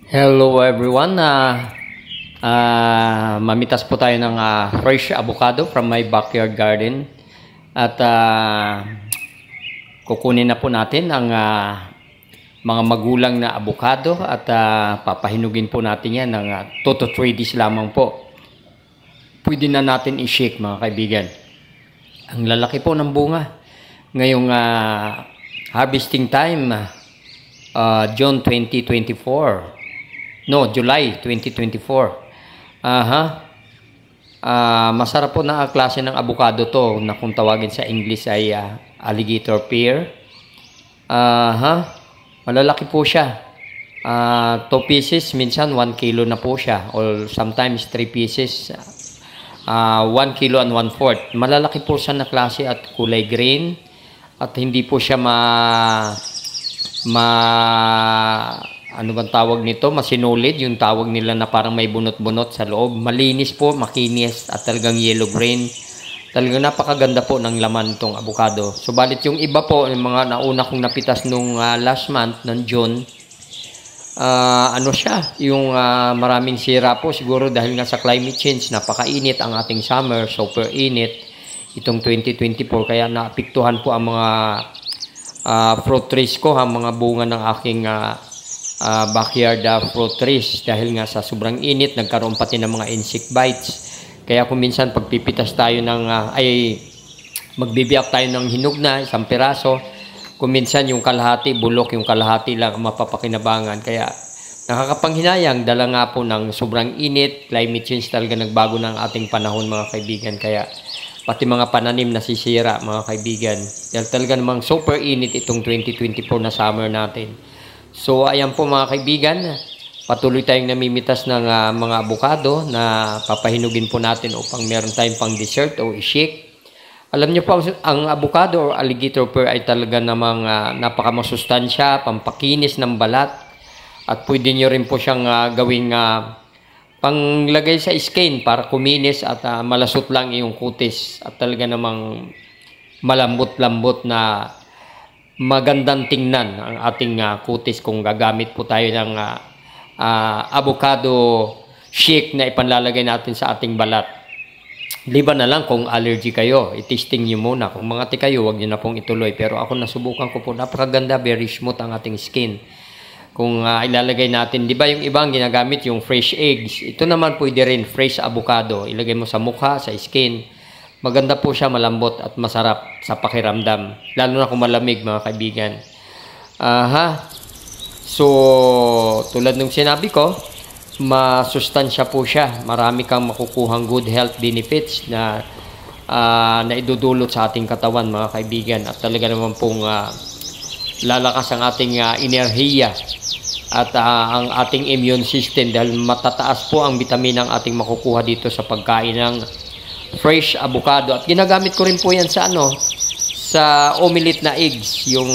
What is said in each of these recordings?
Hello everyone. Mamitas po tayo ng fresh avocado from my backyard garden. At kukunin na po natin ang mga magulang na avocado at papahinugin po natin yan ng 2 to 3 days lamang po. Pwede na natin i-shake mga kaibigan. Ang lalaki po ng bunga. Ngayong harvesting time, June 2024. No, July 2024. Masarap po na klase ng avocado to na kung tawagin sa English ay alligator pear. Malalaki po siya. 2 pieces, minsan 1 kilo na po siya. Or sometimes 3 pieces, 1 kilo and 1/4. Malalaki po siya na klase at kulay green. At hindi po siya ano bang tawag nito? Masinulid, yung tawag nila na parang may bunot-bunot sa loob. Malinis po, makinis at talagang yellow green. Talagang napakaganda po ng laman itong avocado. Subalit yung iba po, yung mga nauna kong napitas nung last month, ng June, ano siya, yung maraming sira po siguro dahil nga sa climate change, napakainit ang ating summer, super init itong 2024. Kaya naapektuhan po ang mga fruit trees ko, ang mga bunga ng aking backyard fruit trees dahil nga sa sobrang init nagkaroon pati ng mga insect bites. Kaya kung minsan pagpipitas tayo ng magbibiyak tayo ng hinog na isang piraso, kung minsan yung kalahati bulok, yung kalahati lang mapapakinabangan. Kaya nakakapanghinayang dala nga po ng sobrang init, climate change, talaga nagbago ng ating panahon mga kaibigan. Kaya pati mga pananim nasisira mga kaibigan dahil talaga namang super init itong 2024 na summer natin. So ayan po mga kaibigan, patuloy tayong namimitas ng mga avocado na papahinugin po natin upang meron tayong pang dessert o i-shake. Alam niyo po, ang avocado or alligator pear ay talaga namang napakamasustansya, pampakinis ng balat. At pwede niyo rin po siyang gawing panglagay sa skin para kuminis at malasot lang yung kutis. At talaga namang malambot-lambot na magandang tingnan ang ating kutis kung gagamit po tayo ng avocado shake na ipanlalagay natin sa ating balat. Liban na lang kung allergy kayo, i-testing nyo muna. Kung mga kayo, wag nyo na pong ituloy. Pero ako nasubukan ko po, napakaganda, very smooth ang ating skin. Kung ilalagay natin, di ba yung ibang ginagamit yung fresh eggs, ito naman pwede rin fresh avocado. Ilagay mo sa mukha, sa skin. Maganda po siya, malambot at masarap sa pakiramdam. Lalo na kung malamig mga kaibigan. So, tulad ng sinabi ko, masustansya po siya. Marami kang makukuhang good health benefits na idudulot sa ating katawan mga kaibigan. At talaga naman pong lalakas ang ating enerhiya at ang ating immune system dahil matataas po ang vitamin ng ating makukuha dito sa pagkain ng fresh avocado. At ginagamit ko rin po yan sa sa omelette na eggs. Yung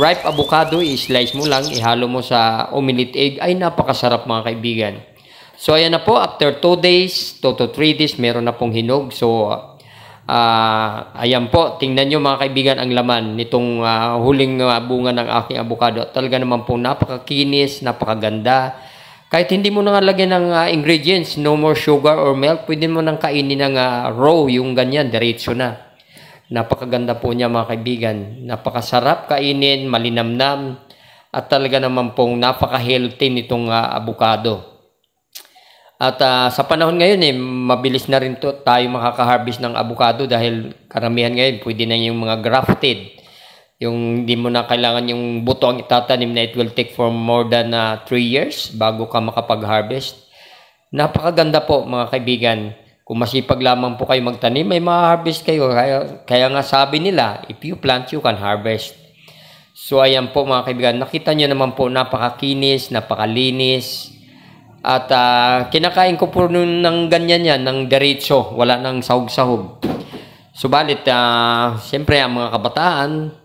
ripe avocado, i-slice mo lang, ihalo mo sa omelette egg, ay napakasarap mga kaibigan. So ayan na po, after 2 days, 2 to 3 days, meron na pong hinog. So ayan po, tingnan nyo mga kaibigan ang laman nitong huling bunga ng aking avocado. At talaga naman po napakakinis, napakaganda. Kahit hindi mo na nga lagyan ng ingredients, no more sugar or milk, pwede mo nang kainin ng raw, yung ganyan, diretso na. Napakaganda po niya mga kaibigan. Napakasarap kainin, malinamnam, at talaga naman pong napaka-healthy nitong avocado. At sa panahon ngayon, mabilis na rin tayo makaka-harvest ng avocado dahil karamihan ngayon, pwede na yung mga grafted. Yung hindi mo na kailangan yung buto ang itatanim na it will take for more than 3 years bago ka makapag-harvest. Napakaganda po mga kaibigan. Kung masipag lamang po kayo magtanim, may ma-harvest kayo. Kaya nga sabi nila, if you plant, you can harvest. So ayan po mga kaibigan, nakita nyo naman po napakakinis, napakalinis. At kinakain ko po ng ganyan yan, ng diretso, wala nang sahog-sahog. Subalit, siyempre ang mga kabataan,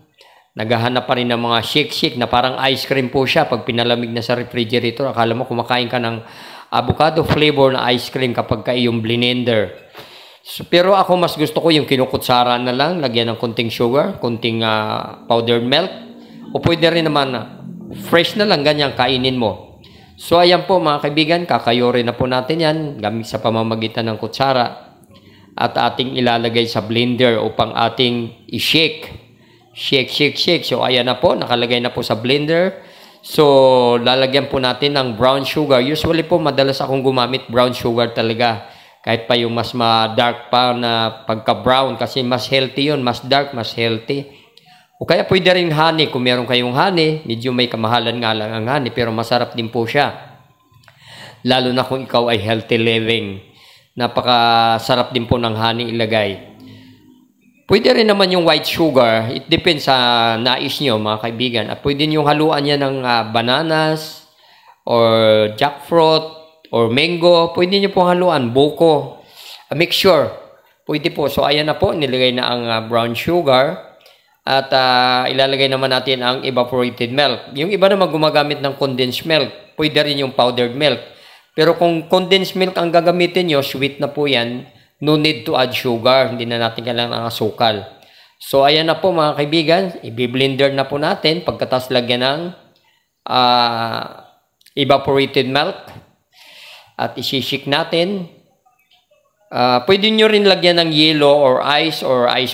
naghahanap pa rin ng mga shake-shake na parang ice cream po siya. Pag pinalamig na sa refrigerator, akala mo kumakain ka ng avocado flavor na ice cream kapag ka yung blender. So, pero ako mas gusto ko yung kinukutsara na lang, lagyan ng konting sugar, konting powdered milk. O pwede rin naman fresh na lang ganyan kainin mo. So ayan po mga kaibigan, kakayore na po natin yan gamit sa pamamagitan ng kutsara at ating ilalagay sa blender upang ating i-shake. Shake, shake, shake. So ayan na po, nakalagay na po sa blender. So lalagyan po natin ng brown sugar. Usually po madalas akong gumamit brown sugar talaga. Kahit pa yung mas dark pa na pagka-brown kasi mas healthy yun. Mas dark, mas healthy. O kaya pwede rin honey. Kung meron kayong honey, medyo may kamahalan nga lang ang honey, pero masarap din po siya. Lalo na kung ikaw ay healthy living. Napakasarap din po ng honey ilagay. Pwede rin naman yung white sugar. It depends sa nais nyo, mga kaibigan. At pwede nyo haluan yan ng bananas, or jackfruit, or mango. Pwede nyo po haluan, buko. Mixture. Pwede po. So, ayan na po. Nilagay na ang brown sugar. At ilalagay naman natin ang evaporated milk. Yung iba naman gumagamit ng condensed milk. Pwede rin yung powdered milk. Pero kung condensed milk ang gagamitin nyo, sweet na po yan, no need to add sugar. Hindi na natin kailangan ng asukal. So, ayan na po mga kaibigan. I-blender na po natin pagkatapos lagyan ng evaporated milk. At isishik natin. Pwede nyo rin lagyan ng yellow or ice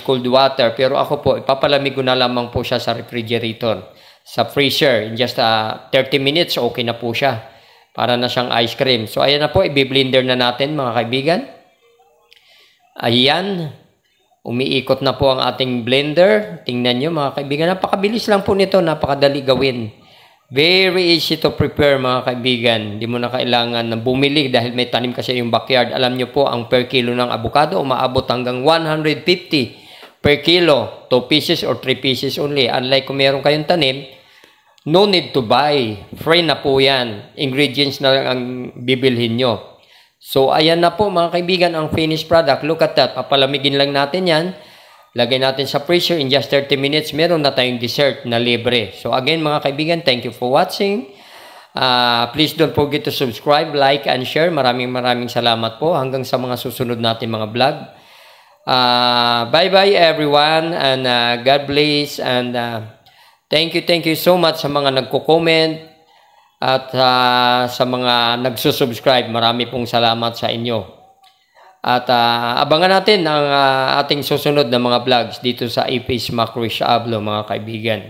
cold water. Pero ako po, ipapalamig ko na lamang po siya sa refrigerator. Sa freezer. In just 30 minutes, okay na po siya. Para na siyang ice cream. So, ayan na po. I-blender na natin mga kaibigan. Ayan. Umiikot na po ang ating blender. Tingnan nyo mga kaibigan. Napakabilis lang po nito. Napakadali gawin. Very easy to prepare mga kaibigan. Hindi mo na kailangan na bumili dahil may tanim kasi yung backyard. Alam nyo po, ang per kilo ng avocado umaabot hanggang 150 per kilo. 2 pieces or 3 pieces only. Unlike kung meron kayong tanim, no need to buy. Free na po yan. Ingredients na lang ang bibilhin nyo. So, ayan na po mga kaibigan ang finished product. Look at that. Papalamigin lang natin yan. Lagay natin sa freezer. In just 30 minutes, meron na tayong dessert na libre. So, again mga kaibigan, thank you for watching. Please don't forget to subscribe, like, and share. Maraming salamat po hanggang sa mga susunod natin mga vlog. Bye-bye everyone and God bless and thank you so much sa mga nagko-comment at sa mga nagsusubscribe. Marami pong salamat sa inyo. At abangan natin ang ating susunod na mga vlogs dito sa Ipis Macroish Ablo mga kaibigan.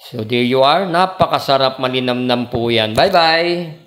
So there you are. Napakasarap malinamnam po yan. Bye-bye!